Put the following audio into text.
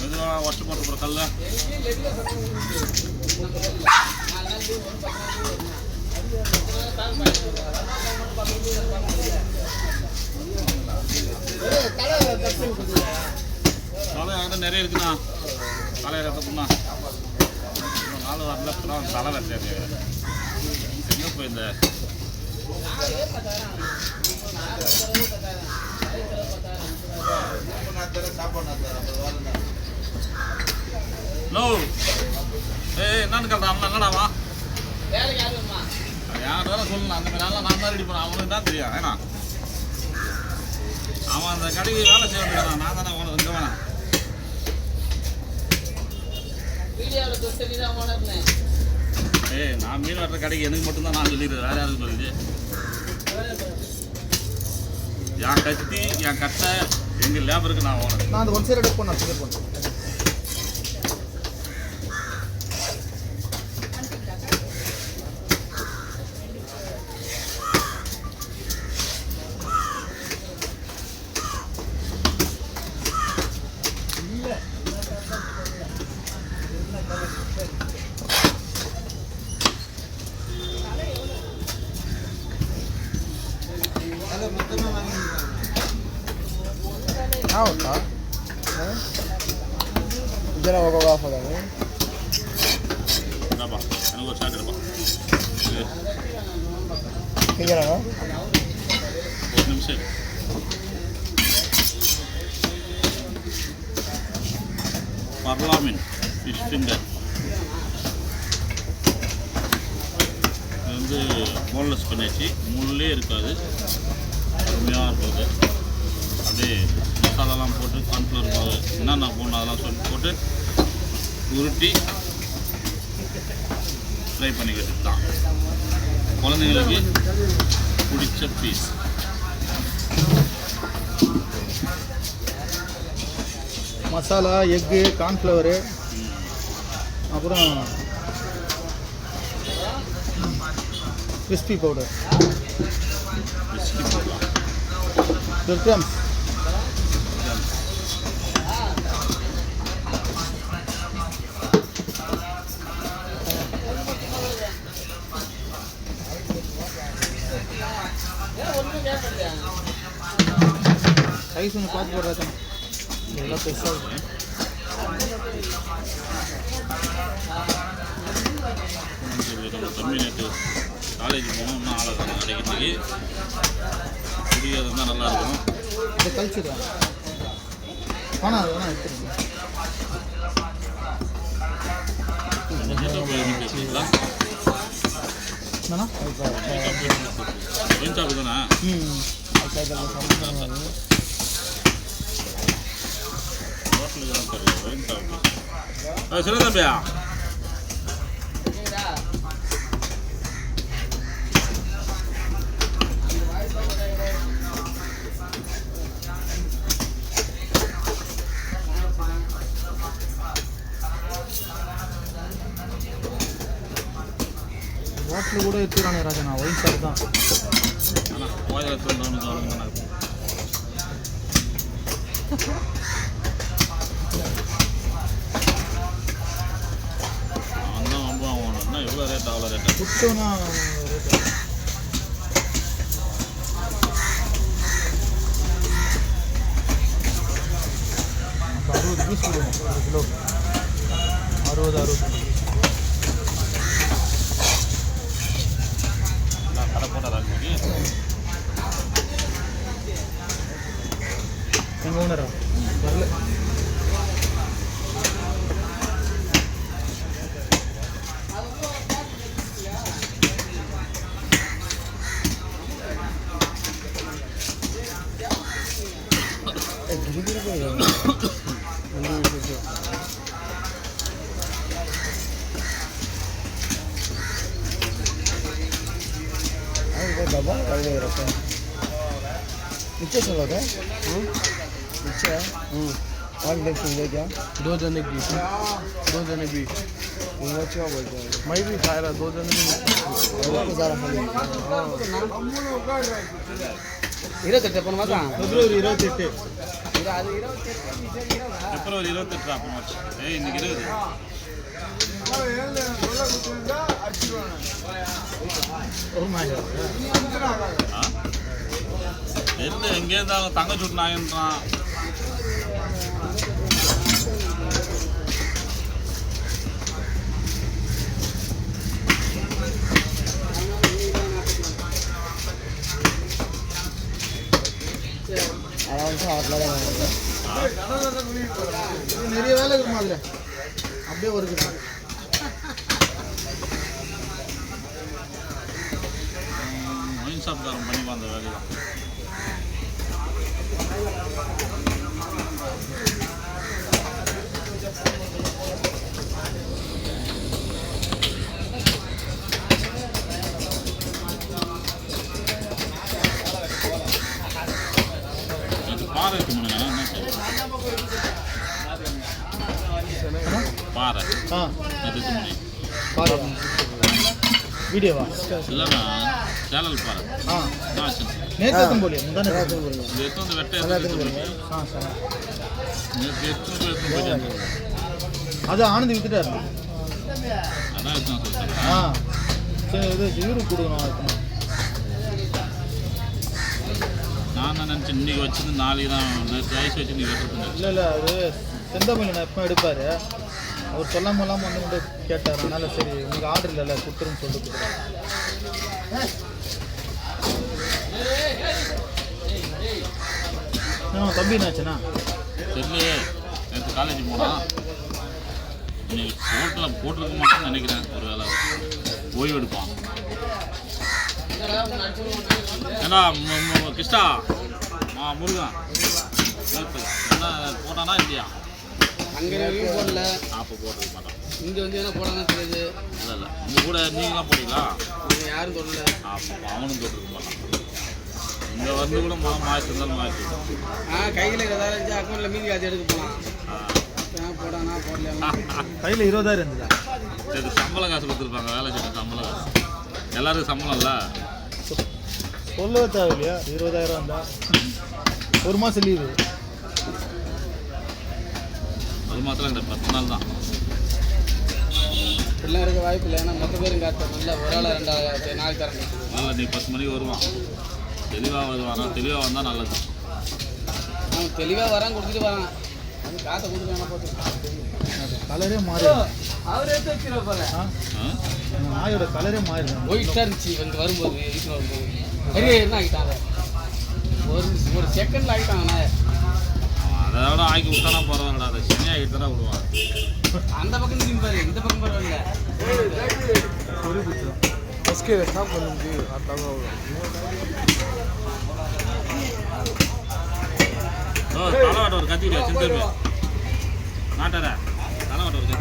மெதுவாக ஒட்டு போட்டு போகிற கல்ல தலை அங்கே நிறைய இருக்குண்ணா தலையை ரத்தப்புண்ணா நாலு வரல தலை வச்சாரு எங்கே போயிருந்த என்னன்னு கேட்டான் என்னடாவா யார் வேலை சொல்லலாம் அந்த மாதிரி நான் தான் ரெடி பண்ணேன் அவனுக்கு தான் தெரியும் ஏன்னா அவன் அந்த கடைக்கு வேலை செய்ய வந்துக்கிறான் நான் தானே உனக்கு இங்கே வேணாம் நான் மீன் வெட்டுற கடைக்கு எனக்கு மட்டும்தான் நான் சொல்லிடுறேன் வேற யாரும் சொல்லிடு என் கத்தி என் கட்டை எங்கள் லேபருக்கு நான் ஓனேன் நான் அந்த ஒன் சைடு எடுக்க போனேன் होता जरा होगा होगा नहीं ना बा अनु को चाट बा ठीक है ना ஒரு நிமிஷம் பர்லாமின் ஃபிஷ் ஃபிங்கர் இது வந்து போன்லெஸ் பண்ணியாச்சு முள்ளே இருக்காது அருமையாக இருக்குது அப்படியே மசாலாலாம் போட்டு கார்ன்ஃப்ளவர் மாவு என்னென்ன போடணும் அதெல்லாம் சொல்லி போட்டு உருட்டி ஃப்ரை பண்ணிக்கிறது தான் குழந்தைங்களுக்கு பிடிச்ச பீஸ் மசாலா எக்கு கார்ன்ஃப்ளவரு அப்புறம் கிறிஸ்பி பவுடர் கிரம்ஸ் சைஸ் ஒன்று பார்த்து போடுறா எல்லாம் பெருசாக இருக்கு தம்பி நேற்று காலேஜ் போகணும் இன்னும் ஆளை தானே கிடைக்கிறதுக்கு புரியாது இருந்தால் நல்லாயிருக்கும் இதை கழிச்சுக்கலாம் ஆனால் அது வேணால் எடுத்துருங்க பேசுறீங்களா என்னண்ணா ஒயின் ஷாப்பு தானே ஹோட்டலுக்கு தான் தெரியல ஒயின் ஷாப்பு சின்ன தம்பியா ஹோட்டலு கூட எடுத்துக்கிறானே ராஜா ஒயின் ஷாப் தான் ஆனால் கோயில் சொல்லணும் அவன் ரொம்ப ஆகணும்னா எவ்வளோ ரேட் அவ்வளோ ரேட்டா புட்டுனா ரேட்டு 60 பீஸ் கொடுக்கும் ஒரு கிலோ 60 கடை போட்டால் எங்கள் ஓனரா வரல दबा रखा नीचे से लगा नीचे और देख ले क्या 2 जने की 2 जने भी क्या बोलते हैं मैं भी खा रहा 2 जने भी 28 போன மாதம் பிப்ரவரி 28. பிப்ரவரி 28 அப்போ ஏய் இன்னைக்கு 20. தெரியல எங்கே இருந்தாலும் தங்கச்சி விட்டு நாயன்றான். நிறைய வேலை இருக்குமா அதில் அப்படியே ஒரு ஒயின் ஷாப்காரன் பண்ணிப்பா அந்த வேலையை. பாறை எடுத்து முடியுங்க பாறை எடுத்து முடியும் பாரு வீடியோவா இல்லைண்ணா சேனல் பாறை நேற்று போலியா முந்தானே இது எடுத்து வந்து வெட்ட நேற்று எடுத்து போயிட்டு அது ஆனந்த் வித்துட்டாரு. அதான் எடுத்து நான் சொல்லிட்டேன். சரி இது இவருக்கு கொடுக்கணும் அதுக்கு. நான் தான் நினச்சேன் இன்றைக்கி வச்சுருந்து நாளைக்கு தான் நேற்று ஐஸ் வச்சு நீ வெட்டுருந்தேன். இல்லை அது செந்தமிழ் நான் எப்போ எடுப்பார். அவர் சொல்லாமல் வந்து கேட்டார். அதனால் சரி உங்களுக்கு ஆர்டர் இல்லைல்ல கொடுத்துருன்னு சொல்லிட்டு கொடுக்குறேன். தம்பி என்னாச்சுண்ணா தெரியலையே நேற்று காலேஜ் போனால் இன்னைக்கு ஹோட்டலில் போட்டிருக்க மாட்டேன்னு நினைக்கிறேன். ஒரு வேலை ஓய்வு எடுப்பான். ஏன்னா கிருஷ்ணா முருகன் நேற்று என்ன போட்டானா இல்லையா? அங்கே போடல. அப்போ போட்டிருக்க மாட்டான். இங்கே வந்து என்ன போடான்னு தெரியுது. இல்லை இல்லை உங்கள் கூட நீங்களாம் போட்டீங்களா? யாரும் தொடல. அப்போ அவனும் போட்டிருக்க மாட்டான். இங்கே வந்து கூட மாற்றி இருந்தாலும் மாற்றி கையில் 20,000 இருந்துச்சு. அக்கௌண்ட்டில் மீதி அது எடுக்க போகலாம். போடானா போடல. கையில் 20,000 இருந்ததா? சரி சம்பளம் காசு கொடுத்துருப்பாங்க. வேலை செய்யணும் சம்பளம் காசு எல்லாருக்கும் சம்பளம் இல்லை. சொல்லவே தேவையில்லையா? 20,000 வந்தா ஒரு மாதம் லீவு. ஒரு மாதத்தில் இந்த 10 நாள் தான். இப்படிலாம் இருக்க வாய்ப்பு இல்லை. ஏன்னா மொத்த பேரும் காட்டுறோம். இல்லை ஒரு ஆள் 2 நாளைக்கு தரேன். இல்லை நீ 10 மணிக்கு வருவான். தெளிவாக வருவானா? தெளிவாக வந்தால் நல்லது. அவன் தெளிவாக வரான் கொடுத்துட்டு வரான். அது காசை கொடுத்து வேணா போட்டு கலரே மாறி அவர் எடுத்து வச்சுருவ போல. நாயோட கலரே மாறிடும். ஒயிட்டாக இருந்துச்சு வந்து வரும்போது வீட்டில் வரும்போது பெரிய என்ன ஆகிட்டாங்க. ஒரு செகண்டில் ஆகிட்டாங்க நாயை. அதை விட ஆக்கி விட்டானா பரவாயில்ல. அதை சனி ஆகிட்டு தானே விடுவான். அந்த பக்கம் நிற்பாரு இந்த பக்கம் பரவாயில்ல. தலைவாட்ட ஒரு கத்திக்கிட்டியா சிந்தமே நாட்டார தலைவாட்ட ஒரு